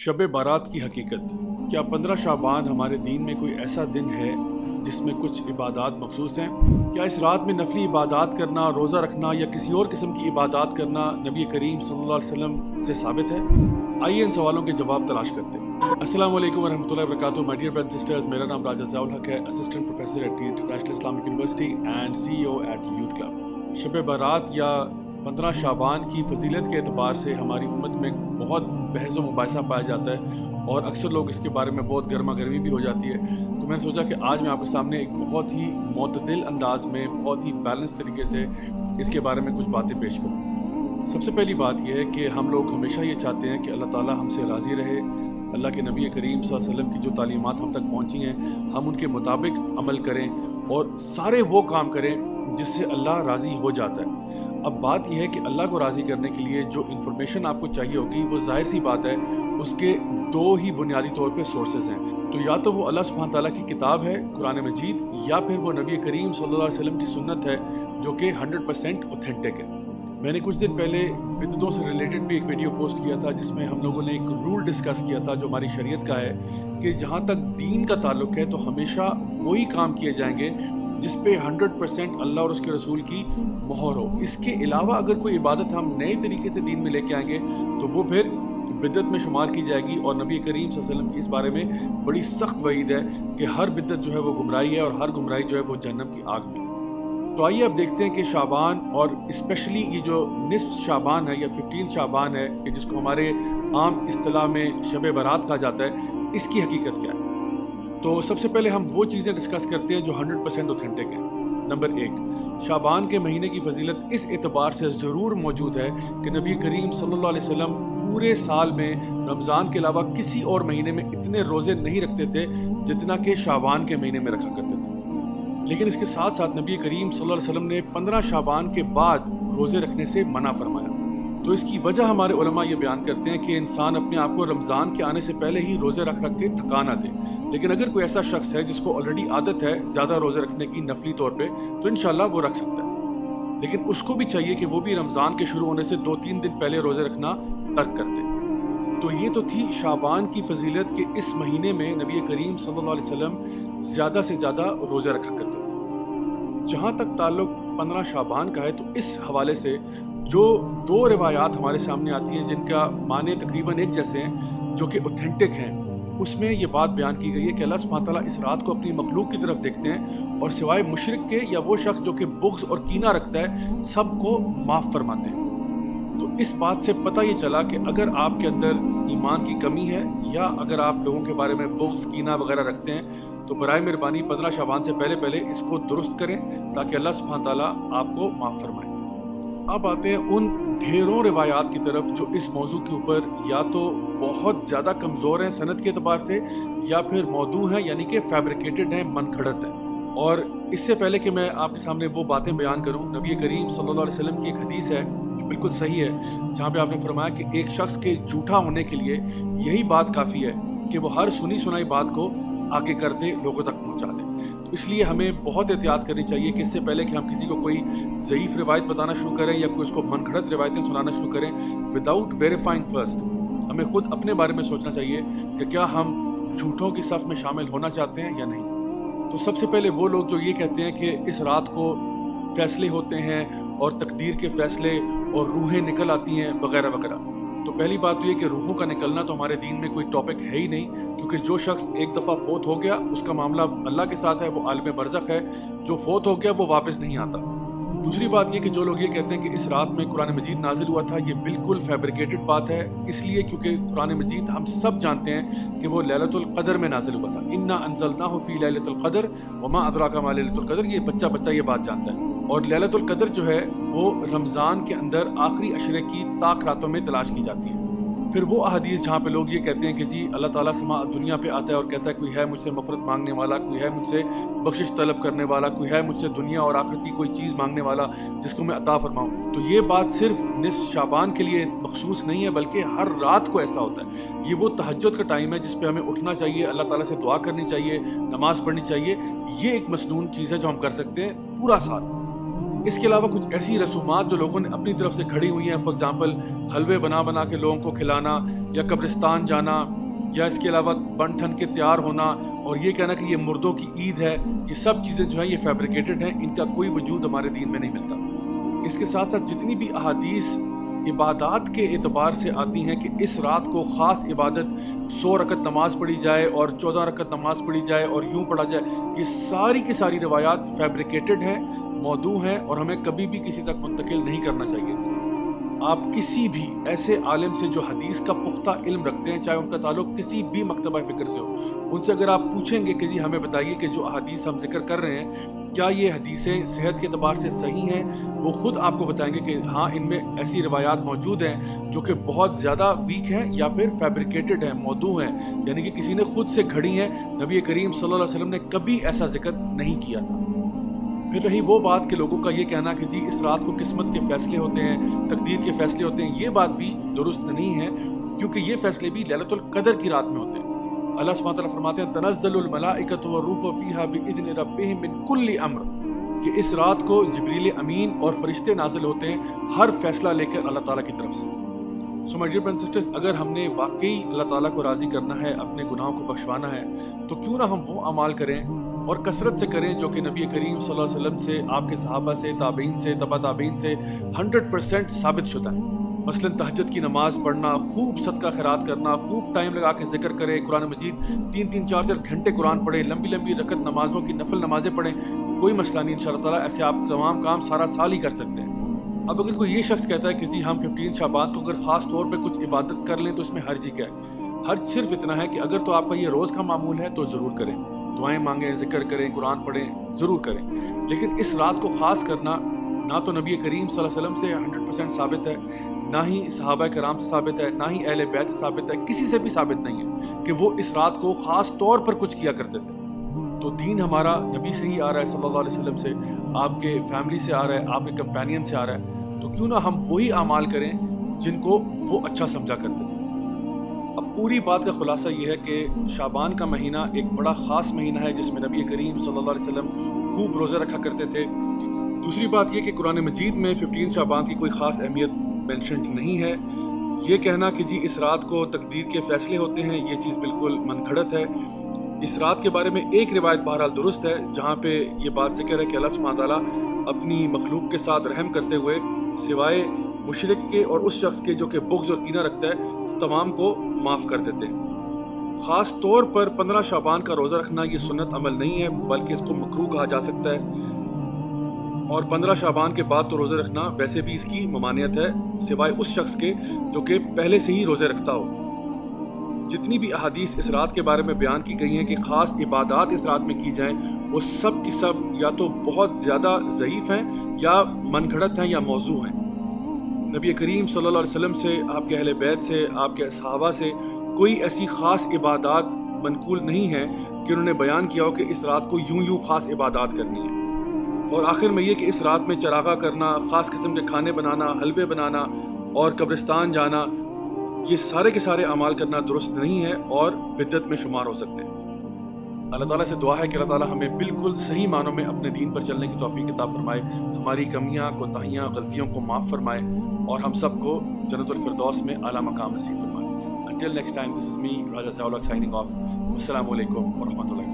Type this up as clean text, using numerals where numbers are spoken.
शब बारात की हकीकत। क्या 15 शाबान हमारे दीन में कोई ऐसा दिन है जिसमें कुछ इबादात मखसूस हैं? क्या इस रात में नफली इबादात करना, रोज़ा रखना या किसी और किस्म की इबादात करना नबी करीम सल्लल्लाहु अलैहि वसल्लम से साबित है? आइए इन सवालों के जवाब तलाश करते हैं। अस्सलाम वालेकुम वरहमतुल्लाहि वबरकातुहू। My dear brothers and sisters, मेरा नाम राजा ज़ियाउल हक है, assistant professor at international Islamic university and CEO at youth club. Shab Barat या 15 शाबान की फजीलत के एतबार से हमारी उम्मत में बहुत बहस व मुबाहिसा पाया जाता है और अक्सर लोग इसके बारे में बहुत गर्मा गर्मी भी हो जाती है। तो मैंने सोचा कि आज मैं आपके सामने एक बहुत ही मोतदिल अंदाज में, बहुत ही बैलेंस तरीके से इसके बारे में कुछ बातें पेश करूँ। सबसे पहली बात यह है कि हम लोग हमेशा ये चाहते हैं कि अल्लाह ताला हमसे राज़ी रहे, अल्लाह के नबी करीम सल्लल्लाहु अलैहि वसल्लम की जो तालीमात हम तक पहुँची हैं हम उनके मुताबिक अमल करें और सारे वो काम करें जिससे अल्लाह राज़ी हो जाता है। अब बात यह है कि अल्लाह को राज़ी करने के लिए जो इन्फॉर्मेशन आपको चाहिए होगी वो ज़ाहिर सी बात है उसके दो ही बुनियादी तौर पे सोर्सेज हैं। तो या तो वो अल्लाह सुब्हान ताला की किताब है कुरान मजीद, या फिर वो नबी करीम सल्लल्लाहु अलैहि वसल्लम की सुन्नत है जो कि 100% ऑथेंटिक है। मैंने कुछ दिन पहले बिदअतों से रिलेटेड भी एक वीडियो पोस्ट किया था जिसमें हम लोगों ने एक रूल डिस्कस किया था जो हमारी शरीयत का है कि जहाँ तक दीन का ताल्लुक है तो हमेशा वही काम किए जाएंगे जिस पे 100% अल्लाह और उसके रसूल की मोहर हो। इसके अलावा अगर कोई इबादत हम नए तरीके से दीन में लेके आएंगे तो वो फिर बिदअत में शुमार की जाएगी और नबी करीम सल्लल्लाहु अलैहि वसल्लम की इस बारे में बड़ी सख्त वईद है कि हर बिदअत जो है वो गुमराही है और हर गुमराही जो है वो जहन्नम की आग में। तो आइए अब देखते हैं कि शाबान और स्पेशली ये जो निस्फ शाबान है या 15 शाबान है कि जिसको हमारे आम इस्तिलाह में शब बारात कहा जाता है, इसकी हकीकत क्या है। तो सबसे पहले हम वो चीज़ें डिस्कस करते हैं जो 100% ऑथेंटिक हैं। नंबर 1, शाबान के महीने की फजीलत इस एतबार से ज़रूर मौजूद है कि नबी करीम सल्लल्लाहु अलैहि वसल्लम पूरे साल में रमज़ान के अलावा किसी और महीने में इतने रोज़े नहीं रखते थे जितना कि शाबान के महीने में रखा करते थे। लेकिन इसके साथ साथ नबी करीम सल्लल्लाहु अलैहि वसल्लम ने 15 शाबान के बाद रोज़े रखने से मना फरमाया। तो इसकी वजह हमारे उलमा ये बयान करते हैं कि इंसान अपने आप को रमज़ान के आने से पहले ही रोज़े रख के थका ना दे। लेकिन अगर कोई ऐसा शख्स है जिसको ऑलरेडी आदत है ज़्यादा रोज़े रखने की नफली तौर पे तो इंशाल्लाह वो रख सकता है। लेकिन उसको भी चाहिए कि वो भी रमज़ान के शुरू होने से 2-3 दिन पहले रोज़े रखना तर्क कर दे। तो ये तो थी शाबान की फजीलत कि इस महीने में नबी करीम सल्लल्लाहु अलैहि वसल्लम ज़्यादा से ज़्यादा रोज़े रखा करते थे। जहाँ तक ताल्लुक 15 शाबान का है तो इस हवाले से जो दो रिवायात हमारे सामने आती हैं जिनका माने तकरीबन एक जैसे हैं जो कि ऑथेंटिक हैं, उसमें ये बात बयान की गई है कि अल्लाह सुब्हान ताला इस रात को अपनी मखलूक की तरफ देखते हैं और सिवाय मुशरिक के या वो शख्स जो कि बुग़्ज़ और कीना रखता है सबको माफ़ फरमाते हैं। तो इस बात से पता ये चला कि अगर आपके अंदर ईमान की कमी है या अगर आप लोगों के बारे में बुग़्ज़ कीना वगैरह रखते हैं तो बराए मेहरबानी 15 शाबान से पहले पहले इसको दुरुस्त करें ताकि अल्लाह सुब्हान ताला आपको माफ़ फरमाए। अब आते हैं उन ढेरों रिवायात की तरफ जो इस मौजू के ऊपर या तो बहुत ज़्यादा कमज़ोर हैं सनद के एतबार से या फिर मौदू हैं यानी कि फैब्रिकेटेड हैं, मनखड़त हैं। और इससे पहले कि मैं आपके सामने वो बातें बयान करूं, नबी करीम सल्लल्लाहु अलैहि वसल्लम की एक हदीस है जो बिल्कुल सही है जहाँ पे आपने फरमाया कि एक शख्स के झूठा होने के लिए यही बात काफ़ी है कि वो हर सुनी सुनाई बात को आगे कर दे, लोगों तक पहुँचा दे। तो इसलिए हमें बहुत एहतियात करनी चाहिए कि इससे पहले कि हम किसी को कोई ज़ईफ़ रिवायत बताना शुरू करें या कोई उसको मनगढ़ंत रिवायतें सुनाना शुरू करें विदाउट वेरीफाइंग फर्स्ट, हमें खुद अपने बारे में सोचना चाहिए कि क्या हम झूठों की सफ़ में शामिल होना चाहते हैं या नहीं। तो सबसे पहले वो लोग जो ये कहते हैं कि इस रात को फ़ैसले होते हैं और तकदीर के फ़ैसले और रूहें निकल आती हैं वगैरह वगैरह, तो पहली बात तो ये कि रूहों का निकलना तो हमारे दीन में कोई टॉपिक है ही नहीं, क्योंकि जो शख्स एक दफ़ा फोत हो गया उसका मामला अल्लाह के साथ है, वो आलिम बरज़ख है। जो फोत हो गया वो वापस नहीं आता। दूसरी बात ये कि जो लोग ये कहते हैं कि इस रात में कुरान मजीद नाजिल हुआ था, ये बिल्कुल फैब्रिकेटेड बात है, इसलिए क्योंकि कुरान मजीद हम सब जानते हैं कि वो लैलतुल क़द्र में नाजिल हुआ था। इन्ना अंज़लनाहु फ़ी लैलतुल क़द्र वमा अदराका मा लैलतुल क़द्र, ये बच्चा ये बात जानता है। और लैलतुल क़द्र जो है वो रमज़ान के अंदर आखिरी अशरे की ताक रातों में तलाश की जाती है। फिर वो अहदीस जहाँ पे लोग ये कहते हैं कि जी अल्लाह ताला समा दुनिया पे आता है और कहता है कोई है मुझसे मफ़रत मांगने वाला, कोई है मुझसे बख्शिश तलब करने वाला, कोई है मुझसे दुनिया और आखिरत की कोई चीज़ मांगने वाला जिसको मैं अता फरमाऊँ। तो ये बात सिर्फ निस्फ शाबान के लिए मखसूस नहीं है बल्कि हर रात को ऐसा होता है। ये वो तहज्जुद का टाइम है जिस पे हमें उठना चाहिए, अल्लाह ताला से दुआ करनी चाहिए, नमाज़ पढ़नी चाहिए। ये एक मसनून चीज़ है जो हम कर सकते हैं पूरा साल। इसके अलावा कुछ ऐसी रसूमात जो लोगों ने अपनी तरफ से खड़ी हुई हैं, फॉर एग्जांपल हलवे बना बना के लोगों को खिलाना, या कब्रिस्तान जाना, या इसके अलावा बन ठन के तैयार होना और ये कहना कि ये मुर्दों की ईद है, ये सब चीज़ें जो हैं ये फैब्रिकेटेड हैं, इनका कोई वजूद हमारे दीन में नहीं मिलता। इसके साथ साथ जितनी भी अहादीस इबादत के एतबार से आती हैं कि इस रात को ख़ास इबादत 100 रकत नमाज़ पढ़ी जाए और 14 रकत नमाज़ पढ़ी जाए और यूँ पढ़ा जाए, ये सारी की सारी रिवायात फैब्रिकेटेड हैं, मौदू हैं और हमें कभी भी किसी तक मुंतकिल नहीं करना चाहिए। आप किसी भी ऐसे आलिम से जो हदीस का पुख्ता इल्म रखते हैं, चाहे उनका ताल्लुक किसी भी मकतबा फ़िक्र से हो, उनसे अगर आप पूछेंगे कि जी हमें बताइए कि जो हदीस हम जिक्र कर रहे हैं क्या ये हदीसें सेहत के अतबार से सही हैं, वो ख़ुद आपको बताएंगे कि हाँ इनमें ऐसी रिवायात मौजूद हैं जो कि बहुत ज़्यादा वीक हैं या फिर फैब्रिकेटेड हैं, मौदू हैं, यानी कि किसी ने खुद से घड़ी हैं। नबी करीम सल्लल्लाहु अलैहि वसल्लम ने कभी ऐसा जिक्र नहीं किया था। फिर रही वो बात कि लोगों का ये कहना कि जी इस रात को किस्मत के फ़ैसले होते हैं, तकदीर के फ़ैसले होते हैं, ये बात भी दुरुस्त नहीं है, क्योंकि ये फ़ैसले भी लैलतुल क़द्र की रात में होते हैं। अल्लाह सुब्हानहू व तआला फरमाते हैं तनज़्ज़लुल मलाइकतु वर्रूहु फ़ीहा बिइज़्नि रब्बिहिम मिन कुल्लि अम्र, कि इस रात को जिब्रील अमीन और फरिश्ते नाजिल होते हैं हर फैसला लेकर अल्लाह ताला की तरफ से। So my dear brothers and sisters, अगर हमने वाकई अल्लाह ताला को राज़ी करना है, अपने गुनाहों को बख्शवाना है, तो क्यों ना हम वो अमाल करें और कसरत से करें जो कि नबी करीम सल्लल्लाहु अलैहि वसल्लम से, आपके सहाबा से, ताबईन से, तबा ताबईन से 100% साबित शुदा है। मसलन तहज्जुद की नमाज़ पढ़ना, खूब सदका खैरात करना, खूब टाइम लगा के जिक्र करें, कुरान मजीद 3-3, 4-4 घंटे कुरान पढ़ें, लंबी लंबी रकत नमाज़ों की नफल नमाज़ें पढ़ें, कोई मसला नहीं, इंशाअल्लाह ताला ऐसे आप तमाम काम सारा साल ही कर सकते हैं। अब अगर कोई ये शख्स कहता है कि जी हम 15 शाबान को अगर ख़ास तौर पर कुछ इबादत कर लें तो इसमें हर्ज क्या है? हर्ज सिर्फ इतना है कि अगर तो आपका ये रोज़ का मामूल है तो ज़रूर करें, दुआएं मांगें, जिक्र करें, कुरान पढ़ें, ज़रूर करें, लेकिन इस रात को ख़ास करना ना तो नबी करीम सल्लल्लाहु अलैहि वसल्लम से 100% साबित है, ना ही सहाबा कराम से साबित है, ना ही अहले बैत से साबित है, किसी से भी साबित नहीं है कि वो इस रात को ख़ास तौर पर कुछ किया करते थे। तो दीन हमारा नबी से ही आ रहा है सल्लल्लाहु अलैहि वसल्लम से, आपके फैमिली से आ रहा है, आपके कंपेनियन से आ रहा है, तो क्यों ना हम वही अमाल करें जिनको वो अच्छा समझा करते थे। अब पूरी बात का खुलासा ये है कि शाबान का महीना एक बड़ा ख़ास महीना है जिसमें नबी करीम सल्लल्लाहु अलैहि वसल्लम खूब रोज़ा रखा करते थे। दूसरी बात ये कि कुरान मजीद में 15 शाबान की कोई ख़ास अहमियत मेंशन नहीं है। ये कहना कि जी इस रात को तकदीर के फ़ैसले होते हैं, ये चीज़ बिल्कुल मनगढ़ंत है। इस रात के बारे में एक रिवायत बहरहाल दुरुस्त है जहाँ पे ये बात ज़िक्र है कि अल्लाह सुब्हानहू व तआला अपनी मखलूक के साथ रहम करते हुए सिवाय मुशरिक के और उस शख्स के जो कि बुग़्ज़ और कीना रखता है तमाम को माफ़ कर देते हैं। ख़ास तौर पर 15 शाबान का रोज़ा रखना ये सुन्नत अमल नहीं है, बल्कि इसको मकरूह कहा जा सकता है। और 15 शाबान के बाद तो रोज़े रखना वैसे भी इसकी ममानियत है, सिवाय उस शख्स के जो कि पहले से ही रोज़े रखता हो। जितनी भी अहादीस इस रात के बारे में बयान की गई हैं कि ख़ास इबादत इस रात में की जाएँ, वो सब की सब या तो बहुत ज़्यादा ज़ईफ़ हैं या मनगढ़ंत हैं या मौजू हैं। नबी करीम सल्लल्लाहु अलैहि वसल्लम से, आपके अहले बैत से, आपके सहाबा से कोई ऐसी ख़ास इबादत मनकूल नहीं है कि उन्होंने बयान किया हो कि इस रात को यूं ख़ास इबादत करनी है। और आखिर में ये कि इस रात में चरागा करना, ख़ास किस्म के खाने बनाना, हलवे बनाना और कब्रिस्तान जाना, ये सारे के सारे अमाल करना दुरुस्त नहीं है और बिदअत में शुमार हो सकते हैं। अल्लाह ताला से दुआ है कि अल्लाह ताला हमें बिल्कुल सही मानों में अपने दीन पर चलने की तौफीक अता फरमाए, हमारी कमियां, कोताहियां, गलतियों को माफ़ फरमाए और हम सबको जन्नतुल फिरदौस में आला मकाम नसीब फरमाए। Until next time, this is me, Raja Saulak, signing off. Wassalamu alaikum wa rahmatullahi.